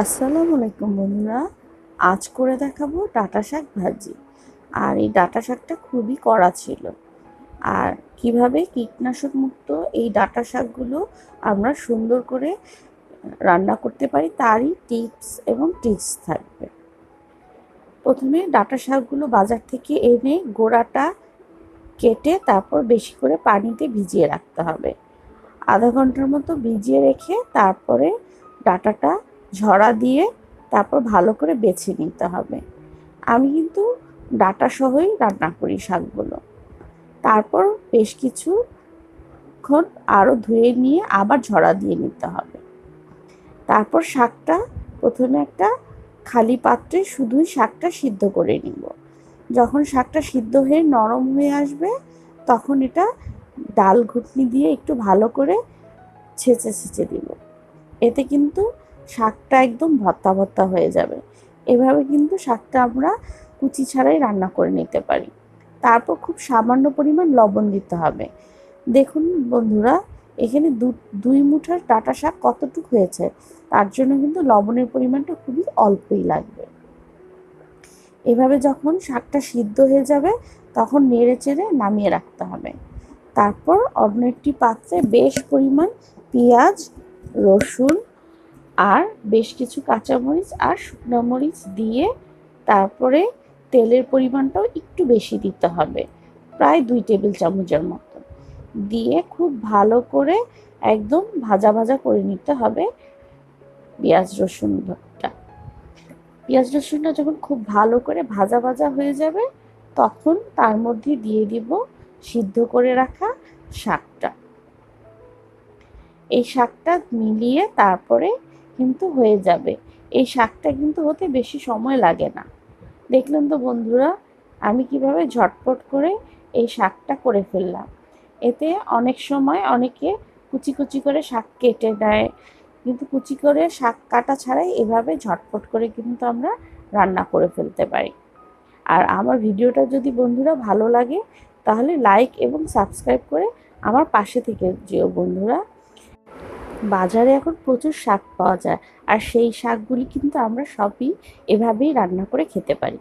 আসসালামু আলাইকুম বন্ধুরা। আজ করে দেখাবো ডাঁটা শাক ভাজি। আর এই ডাঁটা শাকটা খুবই কড়া ছিল। আর কিভাবে কীটনাশক মুক্ত এই ডাঁটা শাকগুলো আমরা সুন্দর করে রান্না করতে পারি তারই টিপস এবং ট্রিক্স থাকবে। প্রথমে ডাঁটা শাকগুলো বাজার থেকে এনে গোড়াটা কেটে তারপর বেশি করে পানিতে ভিজিয়ে রাখতে হবে। আধা ঘন্টার মতো ভিজিয়ে রেখে তারপরে ডাঁটাটা ঝরা দিয়ে তারপর ভালো করে বেছে নিতে হবে। আমি কিন্তু ডাঁটা সহই রান্না করি শাকগুলো। তারপর বেশ কিছুক্ষণ আরও ধুয়ে নিয়ে আবার ঝরা দিয়ে নিতে হবে। তারপর শাকটা প্রথমে একটা খালি পাত্রে শুধুই শাকটা সিদ্ধ করে নিব। যখন শাকটা সিদ্ধ হয়ে নরম হয়ে আসবে তখন এটা ডাল ঘুটনি দিয়ে একটু ভালো করে ছেঁচে দিব। এতে কিন্তু শাকটা একদম ভর্তা ভর্তা হয়ে যাবে। এভাবে কিন্তু শাকটা আমরা কুচি ছাড়াই রান্না করে নিতে পারি। তারপর খুব সামান্য পরিমাণ লবণ দিতে হবে। দেখুন বন্ধুরা, এখানে দুই মুঠার ডাঁটা শাক কতটুকু হয়েছে, তার জন্য কিন্তু লবণের পরিমাণটা খুবই অল্পই লাগবে। এভাবে যখন শাকটা সিদ্ধ হয়ে যাবে তখন নেড়ে চেড়ে নামিয়ে রাখতে হবে। তারপর অন্য একটি পাত্রে বেশ পরিমাণ পেঁয়াজ, রসুন আর বেশ কিছু কাঁচামরিচ আর শুকনো মরিচ দিয়ে তারপরে তেলের পরিমাণটাও একটু বেশি দিতে হবে, প্রায় 2 টেবিল চামচের মতো দিয়ে খুব ভালো করে একদম ভাজা ভাজা করে নিতে হবে পেঁয়াজ রসুনটা। পেঁয়াজ রসুনটা যখন খুব ভালো করে ভাজা ভাজা হয়ে যাবে তখন তার মধ্যে দিয়ে দিব সিদ্ধ করে রাখা শাকটা। এই শাকটা মিলিয়ে তারপরে কিন্তু হয়ে যাবে। এই শাকটা কিন্তু হতে বেশি সময় লাগে না। দেখলেন তো বন্ধুরা, আমি কিভাবে ঝটপট করে এই শাকটা করে ফেললাম। এতে অনেক সময় অনেকে কুচি কুচি করে শাক কেটে দেয়, কিন্তু কুচি করে শাক কাটা ছাড়াই এভাবে ঝটপট করে কিন্তু আমরা রান্না করে ফেলতে পারি। আর আমার ভিডিওটা যদি বন্ধুরা ভালো লাগে তাহলে লাইক এবং সাবস্ক্রাইব করে আমার পাশে থেকে যেও বন্ধুরা। বাজারে এখন প্রচুর শাক পাওয়া যায়, আর সেই শাকগুলি কিন্তু আমরা সবই এভাবেই রান্না করে খেতে পারি।